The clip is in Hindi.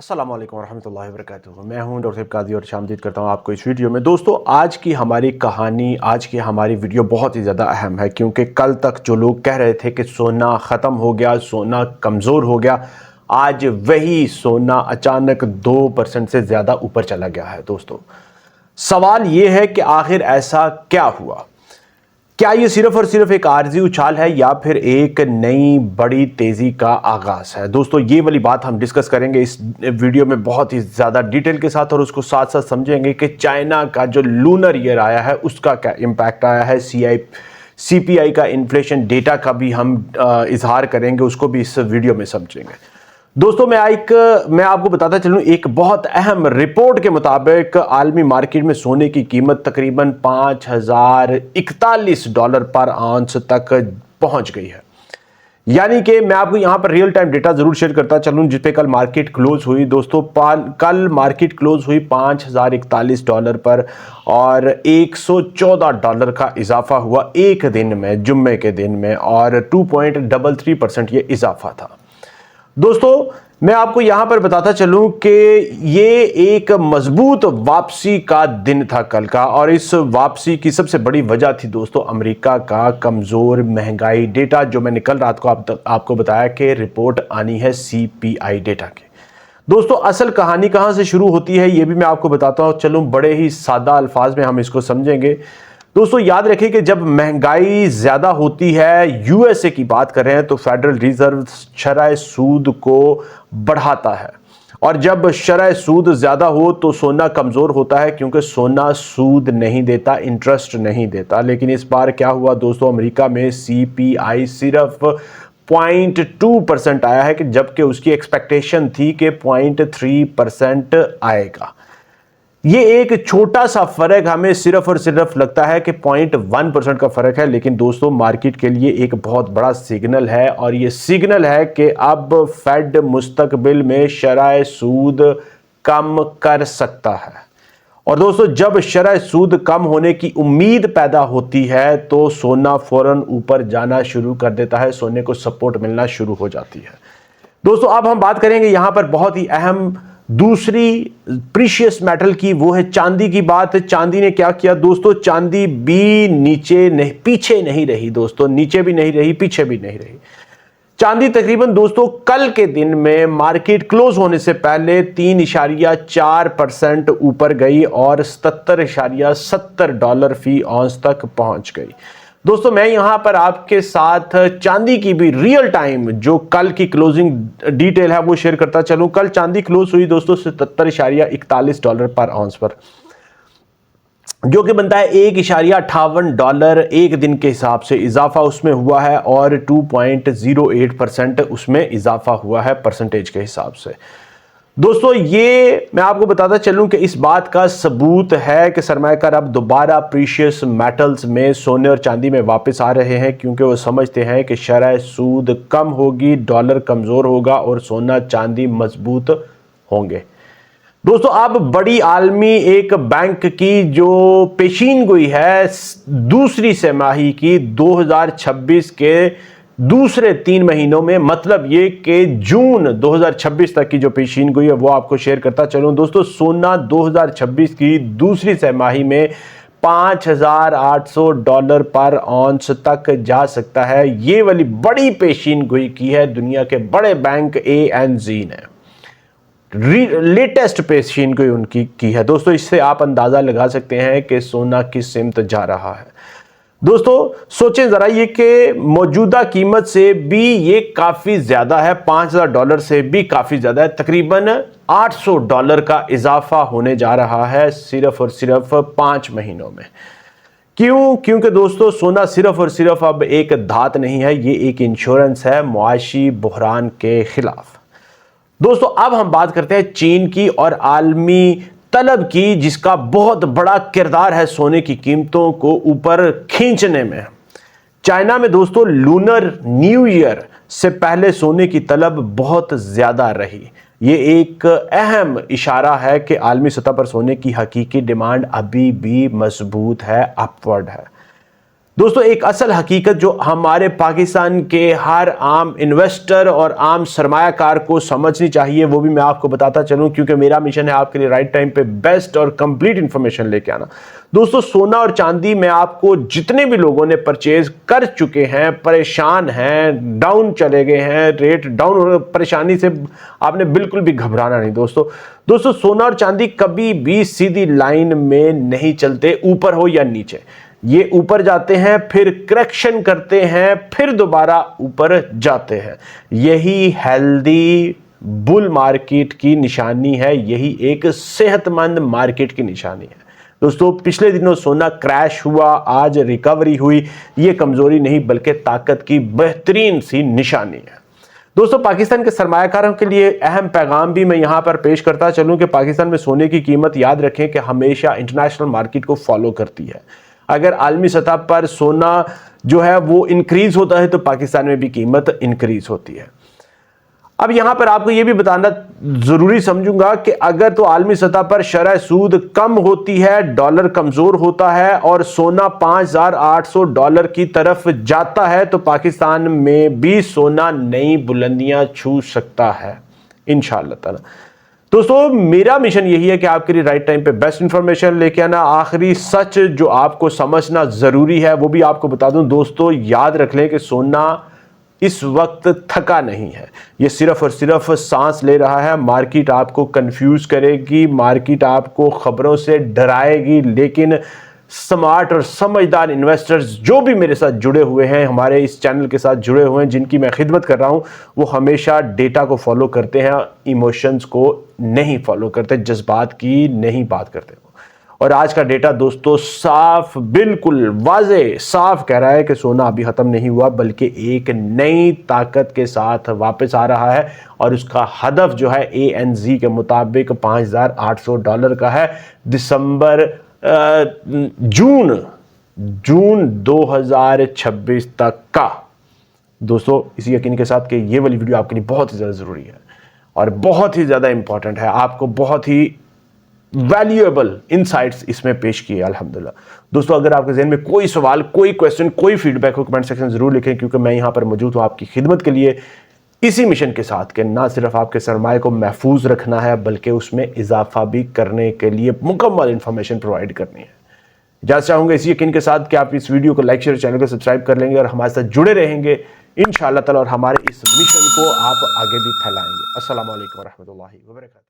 अस्सलाम वालेकुम रहमतुल्लाहि व बरकातुहू। मैं हूं डॉक्टर कादी और शामदीद करता हूं आपको इस वीडियो में। दोस्तों, आज की हमारी कहानी, आज की हमारी वीडियो बहुत ही ज़्यादा अहम है, क्योंकि कल तक जो लोग कह रहे थे कि सोना ख़त्म हो गया, सोना कमज़ोर हो गया, आज वही सोना अचानक 2% से ज़्यादा ऊपर चला गया है। दोस्तों, सवाल ये है कि आखिर ऐसा क्या हुआ? क्या ये सिर्फ और सिर्फ एक आर्जी उछाल है या फिर एक नई बड़ी तेजी का आगाज है? दोस्तों, ये वाली बात हम डिस्कस करेंगे इस वीडियो में बहुत ही ज्यादा डिटेल के साथ, और उसको साथ साथ समझेंगे कि चाइना का जो लूनर ईयर आया है उसका क्या इम्पैक्ट आया है। सीपीआई का इन्फ्लेशन डेटा का भी हम इजहार करेंगे, उसको भी इस वीडियो में समझेंगे। दोस्तों, मैं आपको बताता चलूं, एक बहुत अहम रिपोर्ट के मुताबिक आलमी मार्केट में सोने की कीमत तकरीबन $5041 पर आउंस तक पहुंच गई है। यानी कि मैं आपको यहां पर रियल टाइम डेटा जरूर शेयर करता चलूं, जिस पे कल मार्केट क्लोज हुई। दोस्तों, कल मार्केट क्लोज हुई $5041 पर और $114 का इजाफा हुआ एक दिन में, जुम्मे के दिन में, और 2.33% ये इजाफा था। दोस्तों, मैं आपको यहां पर बताता चलूं कि ये एक मजबूत वापसी का दिन था कल का, और इस वापसी की सबसे बड़ी वजह थी दोस्तों अमेरिका का कमजोर महंगाई डेटा, जो मैंने कल रात को आपको बताया कि रिपोर्ट आनी है सीपीआई डेटा की। दोस्तों, असल कहानी कहां से शुरू होती है ये भी मैं आपको बताता हूं। चलूं, बड़े ही सादा अल्फाज में हम इसको समझेंगे। दोस्तों, याद रखिए कि जब महंगाई ज्यादा होती है, यूएसए की बात कर रहे हैं, तो फेडरल रिजर्व शरह सूद को बढ़ाता है, और जब शरह सूद ज्यादा हो तो सोना कमजोर होता है, क्योंकि सोना सूद नहीं देता, इंटरेस्ट नहीं देता। लेकिन इस बार क्या हुआ दोस्तों, अमेरिका में सीपीआई सिर्फ 0.2% आया है, कि जबकि उसकी एक्सपेक्टेशन थी कि 0.3% आएगा। ये एक छोटा सा फर्क हमें सिर्फ और सिर्फ लगता है कि 0.1% का फर्क है, लेकिन दोस्तों मार्केट के लिए एक बहुत बड़ा सिग्नल है, और ये सिग्नल है कि अब फेड मुस्तकबिल में शरह सूद कम कर सकता है। और दोस्तों, जब शरह सूद कम होने की उम्मीद पैदा होती है तो सोना फौरन ऊपर जाना शुरू कर देता है, सोने को सपोर्ट मिलना शुरू हो जाती है। दोस्तों, अब हम बात करेंगे यहां पर बहुत ही अहम दूसरी प्रीशियस मेटल की, वो है चांदी की बात। चांदी ने क्या किया दोस्तों? चांदी भी पीछे नहीं रही दोस्तों, नीचे भी नहीं रही, पीछे भी नहीं रही। चांदी तकरीबन दोस्तों कल के दिन में मार्केट क्लोज होने से पहले 3.4% ऊपर गई और $77.70 फी औंस तक पहुंच गई। दोस्तों, मैं यहां पर आपके साथ चांदी की भी रियल टाइम जो कल की क्लोजिंग डिटेल है वो शेयर करता चलूं। कल चांदी क्लोज हुई दोस्तों $77.41 पर आउंस पर, जो कि बनता है $1.58 एक दिन के हिसाब से इजाफा उसमें हुआ है, और 2.08% उसमें इजाफा हुआ है परसेंटेज के हिसाब से। दोस्तों, ये मैं आपको बताता चलूं कि इस बात का सबूत है कि सरमायाकार अब दोबारा प्रीशियस मेटल्स में, सोने और चांदी में वापस आ रहे हैं, क्योंकि वो समझते हैं कि शरह सूद कम होगी, डॉलर कमजोर होगा और सोना चांदी मजबूत होंगे। दोस्तों, अब बड़ी आलमी एक बैंक की जो पेशीन गोई है दूसरी तिमाही की 2026 के दूसरे 3 महीनों में, मतलब ये कि जून 2026 तक की जो पेशीन गोई है वो आपको शेयर करता चलूं। दोस्तों, सोना 2026 की दूसरी तिमाही में $5,800 पर आउंस तक जा सकता है। ये वाली बड़ी पेशीन गोई की है दुनिया के बड़े बैंक ANZ ने, लेटेस्ट पेशीन कोई उनकी की है। दोस्तों, इससे आप अंदाजा लगा सकते हैं कि सोना किस सिमत जा रहा है। दोस्तों, सोचें जरा, ये कि मौजूदा कीमत से भी ये काफी ज्यादा है, $5,000 से भी काफी ज्यादा है। तकरीबन $800 का इजाफा होने जा रहा है सिर्फ और सिर्फ 5 महीनों में। क्यों? क्योंकि दोस्तों, सोना सिर्फ और सिर्फ अब एक धात नहीं है, ये एक इंश्योरेंस है मुआशी बहरान के खिलाफ। दोस्तों, अब हम बात करते हैं चीन की और आलमी तलब की, जिसका बहुत बड़ा किरदार है सोने की कीमतों को ऊपर खींचने में। चाइना में दोस्तों लूनर न्यू ईयर से पहले सोने की तलब बहुत ज्यादा रही। ये एक अहम इशारा है कि आलमी सतह पर सोने की हकीकी डिमांड अभी भी मजबूत है, अपवर्ड है। दोस्तों एक असल हकीकत जो हमारे पाकिस्तान के हर आम इन्वेस्टर और आम सरमायाकार को समझनी चाहिए वो भी मैं आपको बताता चलूं, क्योंकि मेरा मिशन है आपके लिए राइट टाइम पे बेस्ट और कंप्लीट इंफॉर्मेशन लेके आना। दोस्तों सोना और चांदी में आपको जितने भी लोगों ने परचेज कर चुके हैं, परेशान हैं, डाउन चले गए हैं, रेट डाउन, परेशानी से आपने बिल्कुल भी घबराना नहीं। दोस्तों सोना और चांदी कभी भी सीधी लाइन में नहीं चलते, ऊपर हो या नीचे। ये ऊपर जाते हैं, फिर करेक्शन करते हैं, फिर दोबारा ऊपर जाते हैं। यही हेल्दी बुल मार्केट की निशानी है, यही एक सेहतमंद मार्केट की निशानी है। दोस्तों पिछले दिनों सोना क्रैश हुआ, आज रिकवरी हुई, ये कमजोरी नहीं बल्कि ताकत की बेहतरीन सी निशानी है। दोस्तों पाकिस्तान के सरमायाकारों के लिए अहम पैगाम भी मैं यहां पर पेश करता चलूं कि पाकिस्तान में सोने की कीमत याद रखें कि हमेशा इंटरनेशनल मार्केट को फॉलो करती है। अगर आलमी सतह पर सोना जो है वो इंक्रीज होता है तो पाकिस्तान में भी कीमत इंक्रीज होती है। अब यहां पर आपको यह भी बताना जरूरी समझूंगा कि अगर तो आलमी सतह पर शरह सूद कम होती है, डॉलर कमजोर होता है और सोना $5,800 की तरफ जाता है तो पाकिस्तान में भी सोना नई बुलंदियां छू सकता है इंशाअल्लाह ताला। दोस्तों मेरा मिशन यही है कि आपके लिए राइट टाइम पे बेस्ट इंफॉर्मेशन लेके आना। आखिरी सच जो आपको समझना जरूरी है वो भी आपको बता दूं। दोस्तों याद रख लें कि सोना इस वक्त थका नहीं है, ये सिर्फ और सिर्फ सांस ले रहा है। मार्केट आपको कंफ्यूज करेगी, मार्केट आपको खबरों से डराएगी, लेकिन स्मार्ट और समझदार इन्वेस्टर्स जो भी मेरे साथ जुड़े हुए हैं, हमारे इस चैनल के साथ जुड़े हुए हैं, जिनकी मैं खिदमत कर रहा हूं, वो हमेशा डेटा को फॉलो करते हैं, इमोशंस को नहीं फॉलो करते, जज्बात की नहीं बात करते। और आज का डेटा दोस्तों साफ, बिल्कुल वाज़ेह साफ कह रहा है कि सोना अभी खत्म नहीं हुआ बल्कि एक नई ताकत के साथ वापस आ रहा है और उसका हदफ जो है ANZ के मुताबिक $5,800 का है जून 2026 तक का। दोस्तों इसी यकीन के साथ कि ये वाली वीडियो आपके लिए बहुत ही ज़्यादा ज़रूरी है और बहुत ही ज़्यादा इंपॉर्टेंट है, आपको बहुत ही वैल्यूएबल इनसाइट्स इसमें पेश किए अल्हम्दुलिल्लाह। दोस्तों अगर आपके ज़हन में कोई सवाल, कोई क्वेश्चन, कोई फीडबैक हो कमेंट सेक्शन ज़रूर लिखें, क्योंकि मैं यहाँ पर मौजूद हूँ आपकी खिदमत के लिए, इसी मिशन के साथ कि ना सिर्फ आपके सरमाए को महफूज रखना है बल्कि उसमें इजाफा भी करने के लिए मुकम्मल इंफॉर्मेशन प्रोवाइड करनी है। इजाज़त चाहूँगा इसी यकीन के साथ कि आप इस वीडियो को लाइक, शेयर, चैनल को सब्सक्राइब कर लेंगे और हमारे साथ जुड़े रहेंगे इंशाअल्लाह ताला, और हमारे इस मिशन को आप आगे भी फैलाएंगे। अस्सलामु अलैकुम व रहमतुल्लाहि व बरकातहू।